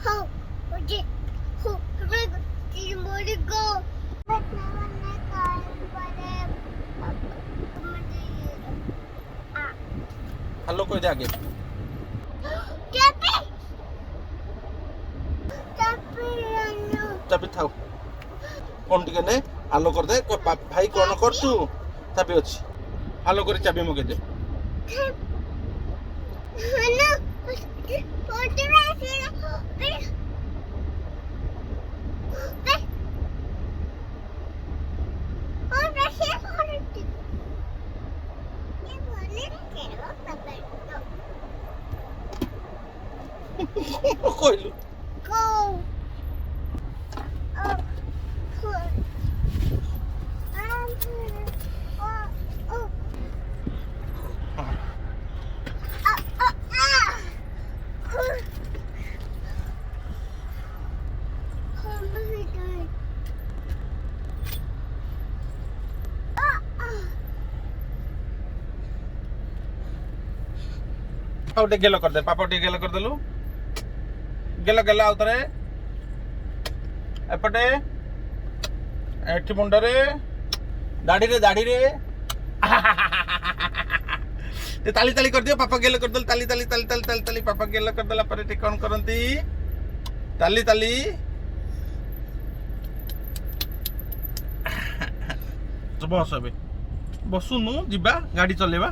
Ho, okay. Ho, मोरी को hello कोई दे आगे चाबी थाओ फोन टिके ने हालो कर दे भाई कौन करछु चाबी अछि हालो कर चाबी मगे दे कोइलु Go. ଆଉ ଟିକେ ଗେଲ କରିଦେ ପାପା ଟିକେ ଗେଲ କରିଦେଲୁ ଗେଲ ଗେଲ ଆଉ ଥରେ ଏପଟେ ଏଠି ମୁଣ୍ଡରେ ଦାଢିରେ ତାଲି ତାଲି କରିଦିଅ ପାପା ଗେଲ କରିଦେଲେ ତାଲି ତାଲି ତାଲି ତାଲି ତାଲି ତାଲି ପାପା ଗେଲ କରିଦେଲା ପରେ ଟିକେ କଣ କରନ୍ତି ତାଲି ତାଲି ବସ ଏବେ ବସୁନୁ ଯିବା ଗାଡି ଚଲେଇବା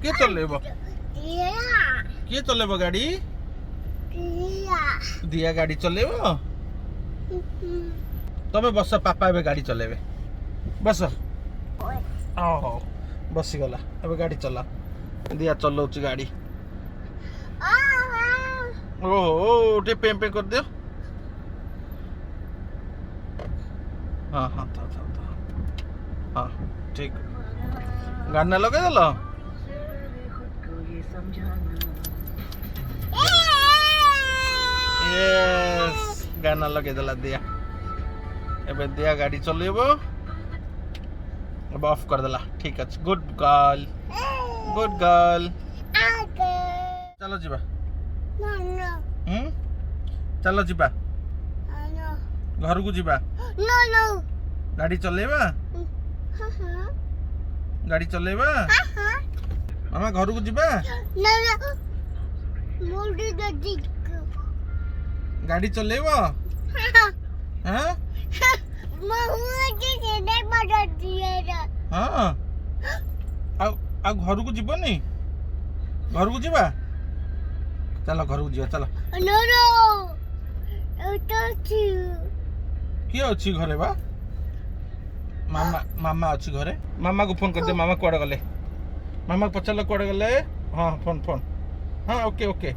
କିଏ ଚଲେଇବ କିଏ ଚଲେଇବ ଗାଡି ଦିଆ ଗାଡି ଚଲେଇବ ତମେ ବସ ପାପା ଏବେ ଗାଡି ଚଲେଇବେ ବସ ହଉ ବସିଗଲା ଏବେ ଗାଡି ଚଲା ଦିଆ ଚଲଉଛି ଗାଡି ଓହୋ ଟିକେ ପେଁ ପେଁ କରିଦିଅ ହଁ ହଁ ହଁ ଠିକ ଗାନା ଲଗେଇଦେଲ गाना लगेदेला दिया एबे दिया गाड़ी चलेबो अब ऑफ कर देला ठीक अछि गुड गर्ल चलो जीबा चलो जीबा घर को जीबा गाड़ी चलेबा गाड़ी चलेबा मामा घर को जीबा गाड़ी चलेबो हाँ हाँ आ घर को जीवनी घर को जीवा चलो घर को जीवा चलो किए अच्छी घरे बा मामा मामा अच्छी घरे मामा को फोन कर दे मामा कुआडे गले मामा को पचार कुआडे गले हाँ फोन हाँ ओके ओके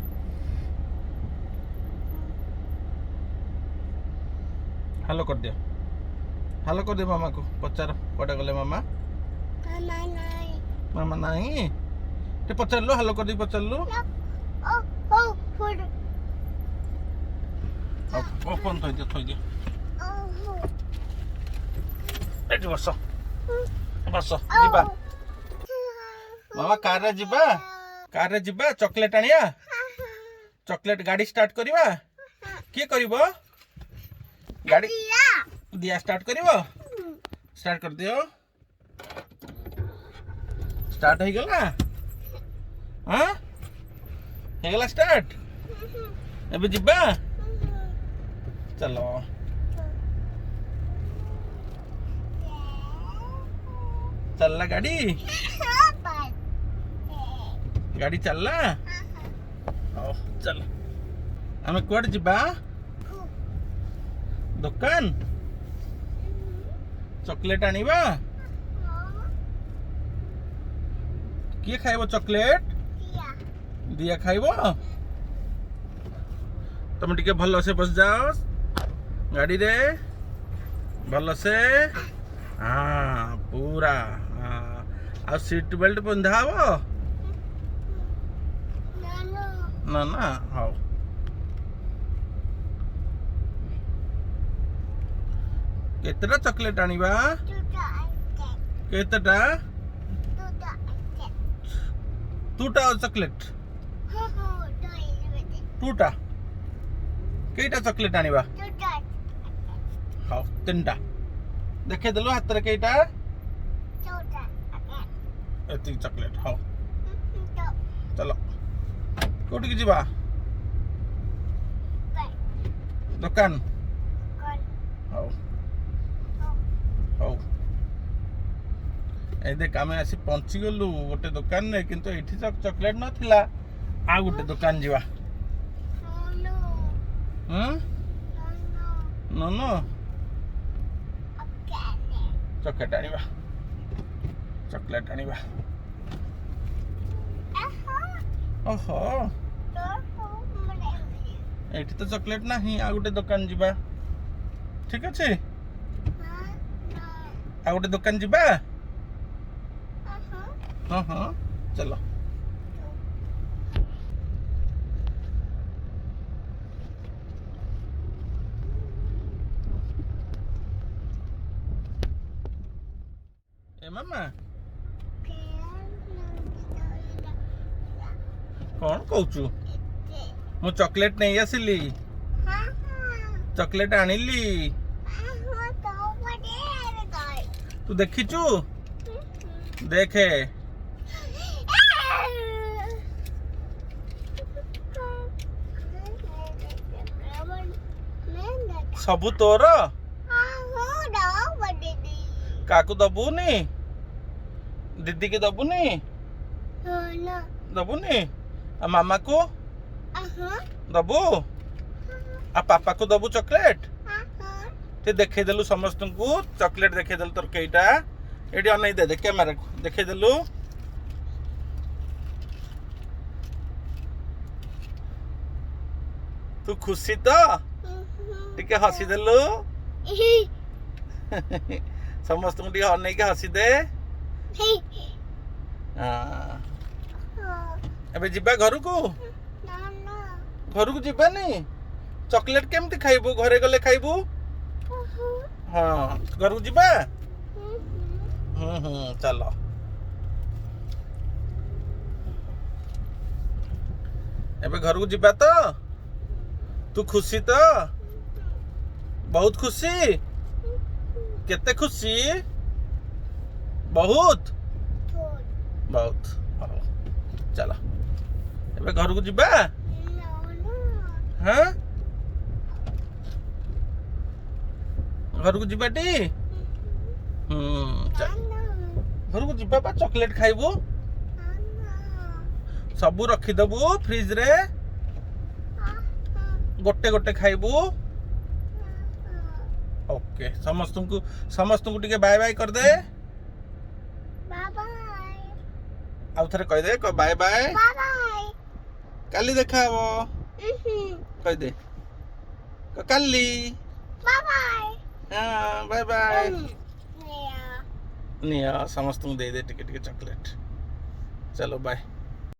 हेलो कर दियो मामा को पचार कुआडे गले मामा मामा नहीं ते पचार लो हेलो कर दी पचार लो फोन थोई दियो एठी बस जीबा मामा कार रे जीबा चॉकलेट आनिया चॉकलेट गाड़ी स्टार्ट करिवा के करिवो गाड़ी दिया स्टार्ट करिवो स्टार्ट कर दियो स्टार्ट हो गला हां हो गला स्टार्ट एबे जीबा चलो चलला गाड़ी चलला चल हमें कुआडे जीबा दुकान चॉकलेट आनिबा किए खाइबो चॉकलेट दिया खाइबो तुम टिके भल से बस जाओ गाड़ी रे भल से हाँ पूरा आ सीट बेल्ट बंधा हबो ना ना हाँ केतटा चॉकलेट आनिबा केतटा टूटा चॉकलेट टूटा केटा चॉकलेट आनिबा चोटा हाउ तीनटा देखे देलु हाथ रे केटा चोटा एती चॉकलेट हाउ तो चलो कोठी की जीवा दुकान कौन हाउ हाउ ए देख आमे आसी पहुंची गलु गोटे दुकान ने किंतु एठी चॉकलेट नथिला आ गोटे दुकान जीवा नो हम no no no okay chocolate आनिबा चॉकलेट आनिबा ओहो तो मने एठी तो चॉकलेट नाही आ गोटे दुकान जीवा ठीक अछि आ गोटे दुकान जीवा हाँ हाँ चलो ए मामा कौन कहूचु मु चॉकलेट नहीं आसिली चॉकलेट आनिली तू देखिचु देखे सबु तोर काकू दबुनी दीदी के दबुनी दबुनी आ मामा को दबु आ पापा को दबु चॉकलेट ते देखे देलु समस्त को चॉकलेट देखे देलु तोर केटा एडी अनै दे कैमरा को देखे देलु तू खुशी तो टिके हसी देलु समस्त को टिके अनै के हसी दे एबे जिबा घर को जिबानी चॉकलेट केमती खाइबू घरे गले खाइबू हाँ घर को जिबा चलो एबे घर को जिबा तो तू खुशी तो बहुत खुशी केते खुशी बहुत बहुत चलो एबे घर को जिबा हाँ घर को जिबाटी चल घर को जिबा पा चॉकलेट खाइबू सबू रखी दबू फ्रिज रे गोटे गोटे खाइबू ओके समस्त को टिके बाय बाय कर दे आउ थरे कह दे बाय बाय काली देखा हबो कह दे काली हाँ बाय बाय निया समस्त को दे दे टिके टिके चॉकलेट चलो बाय